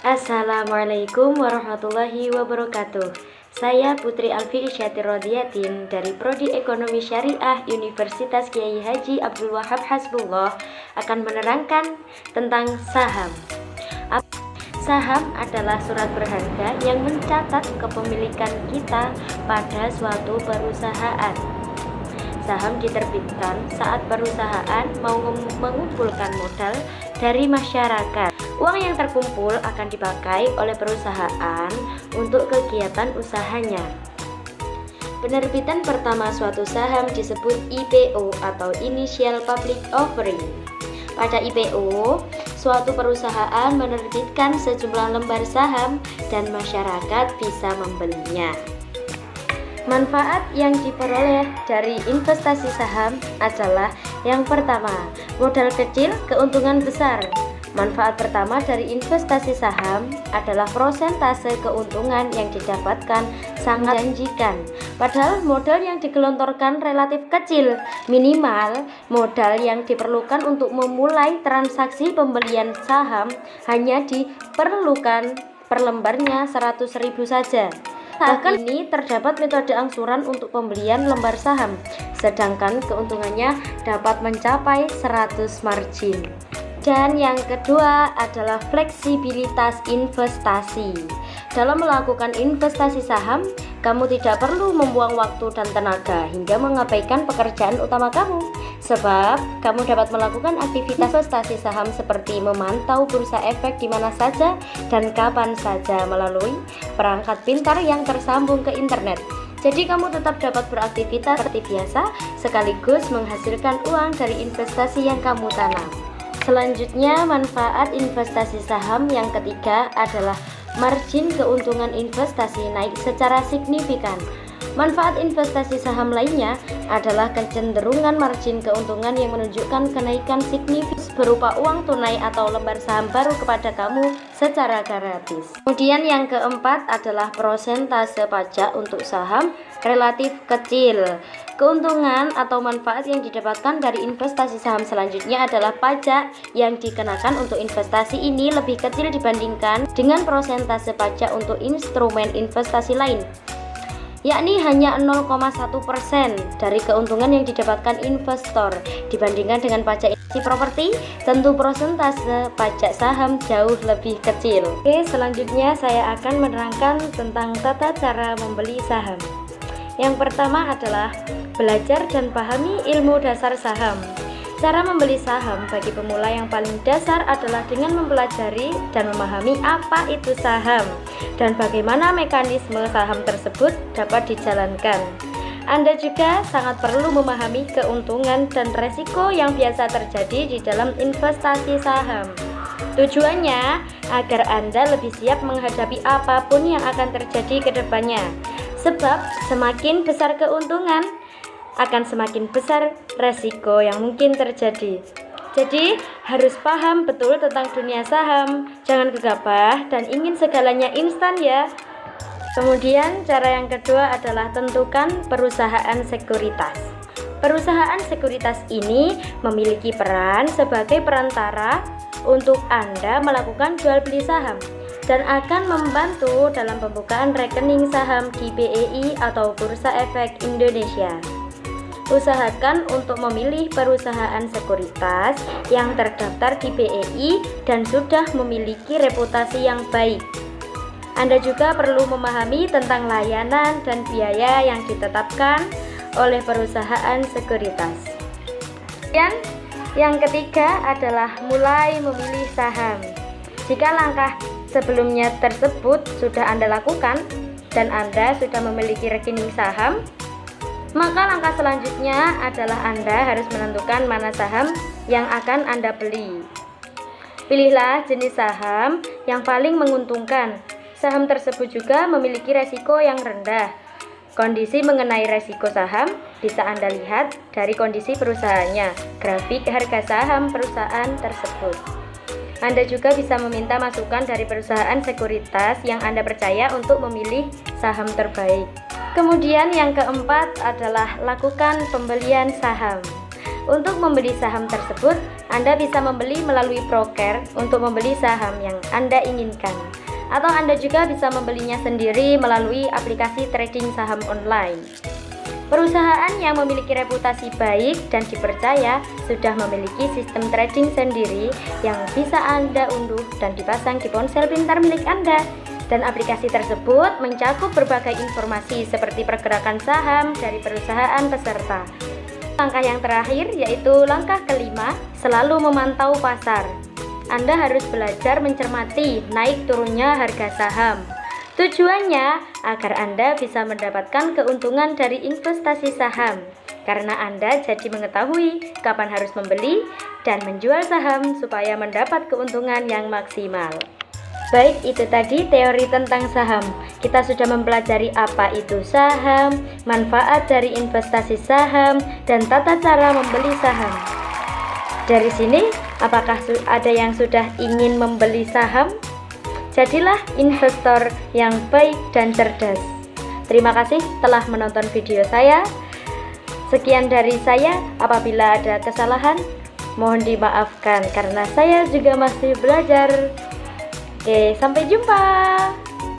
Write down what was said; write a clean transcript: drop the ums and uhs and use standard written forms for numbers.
Assalamualaikum warahmatullahi wabarakatuh. Saya Putri Alfi Isyati Rodiyatin dari Prodi Ekonomi Syariah Universitas Kiai Haji Abdul Wahab Hasbullah akan menerangkan tentang saham. Saham adalah surat berharga yang mencatat kepemilikan kita pada suatu perusahaan. Saham diterbitkan saat perusahaan mau mengumpulkan modal dari masyarakat. Uang yang terkumpul akan dipakai oleh perusahaan untuk kegiatan usahanya. Penerbitan pertama suatu saham disebut IPO atau Initial Public Offering. Pada IPO, suatu perusahaan menerbitkan sejumlah lembar saham dan masyarakat bisa membelinya. Manfaat yang diperoleh dari investasi saham adalah yang pertama, modal kecil, keuntungan besar. Manfaat pertama dari investasi saham adalah prosentase keuntungan yang didapatkan sangat menjanjikan. Padahal modal yang digelontorkan relatif kecil, minimal modal yang diperlukan untuk memulai transaksi pembelian saham hanya diperlukan per lembarnya 100.000 saja. Bahkan ini terdapat metode angsuran untuk pembelian lembar saham, sedangkan keuntungannya dapat mencapai 100 margin. Dan yang kedua adalah fleksibilitas investasi. Dalam melakukan investasi saham, kamu tidak perlu membuang waktu dan tenaga hingga mengabaikan pekerjaan utama kamu. Sebab kamu dapat melakukan aktivitas investasi saham seperti memantau bursa efek di mana saja dan kapan saja melalui perangkat pintar yang tersambung ke internet. Jadi kamu tetap dapat beraktivitas seperti biasa sekaligus menghasilkan uang dari investasi yang kamu tanam. Selanjutnya, manfaat investasi saham yang ketiga adalah margin keuntungan investasi naik secara signifikan. Manfaat investasi saham lainnya adalah kecenderungan margin keuntungan yang menunjukkan kenaikan signifikan berupa uang tunai atau lembar saham baru kepada kamu secara gratis. Kemudian yang keempat adalah prosentase pajak untuk saham relatif kecil. Keuntungan atau manfaat yang didapatkan dari investasi saham selanjutnya adalah pajak yang dikenakan untuk investasi ini lebih kecil dibandingkan dengan prosentase pajak untuk instrumen investasi lain, yakni hanya 0,1% dari keuntungan yang didapatkan investor. Dibandingkan dengan pajak investasi properti, tentu prosentase pajak saham jauh lebih kecil. Oke, selanjutnya saya akan menerangkan tentang tata cara membeli saham. Yang pertama adalah belajar dan pahami ilmu dasar saham. Cara membeli saham bagi pemula yang paling dasar adalah dengan mempelajari dan memahami apa itu saham dan bagaimana mekanisme saham tersebut dapat dijalankan. Anda juga sangat perlu memahami keuntungan dan resiko yang biasa terjadi di dalam investasi saham. Tujuannya agar Anda lebih siap menghadapi apapun yang akan terjadi ke depannya. Sebab semakin besar keuntungan, akan semakin besar resiko yang mungkin terjadi. Jadi harus paham betul tentang dunia saham, jangan gegabah dan ingin segalanya instan ya. Kemudian cara yang kedua adalah tentukan perusahaan sekuritas. Perusahaan sekuritas ini memiliki peran sebagai perantara untuk Anda melakukan jual beli saham dan akan membantu dalam pembukaan rekening saham di BEI atau Bursa Efek Indonesia. Usahakan untuk memilih perusahaan sekuritas yang terdaftar di BEI dan sudah memiliki reputasi yang baik. Anda juga perlu memahami tentang layanan dan biaya yang ditetapkan oleh perusahaan sekuritas. Dan yang ketiga adalah mulai memilih saham. Jika langkah sebelumnya tersebut sudah Anda lakukan dan Anda sudah memiliki rekening saham, maka langkah selanjutnya adalah Anda harus menentukan mana saham yang akan Anda beli. Pilihlah jenis saham yang paling menguntungkan. Saham tersebut juga memiliki resiko yang rendah. Kondisi mengenai resiko saham bisa Anda lihat dari kondisi perusahaannya, grafik harga saham perusahaan tersebut. Anda juga bisa meminta masukan dari perusahaan sekuritas yang Anda percaya untuk memilih saham terbaik. Kemudian yang keempat adalah lakukan pembelian saham. Untuk membeli saham tersebut, Anda bisa membeli melalui broker untuk membeli saham yang Anda inginkan. Atau Anda juga bisa membelinya sendiri melalui aplikasi trading saham online. Perusahaan yang memiliki reputasi baik dan dipercaya sudah memiliki sistem trading sendiri yang bisa Anda unduh dan dipasang di ponsel pintar milik Anda. Dan aplikasi tersebut mencakup berbagai informasi seperti pergerakan saham dari perusahaan peserta. Langkah yang terakhir yaitu langkah kelima, selalu memantau pasar. Anda harus belajar mencermati naik turunnya harga saham. Tujuannya agar Anda bisa mendapatkan keuntungan dari investasi saham, karena Anda jadi mengetahui kapan harus membeli dan menjual saham supaya mendapat keuntungan yang maksimal. Baik, itu tadi teori tentang saham. Kita sudah mempelajari apa itu saham, manfaat dari investasi saham, dan tata cara membeli saham. Dari sini, apakah ada yang sudah ingin membeli saham? Jadilah investor yang baik dan cerdas. Terima kasih telah menonton video saya. Sekian dari saya, apabila ada kesalahan, mohon dimaafkan karena saya juga masih belajar. Oke, sampai jumpa.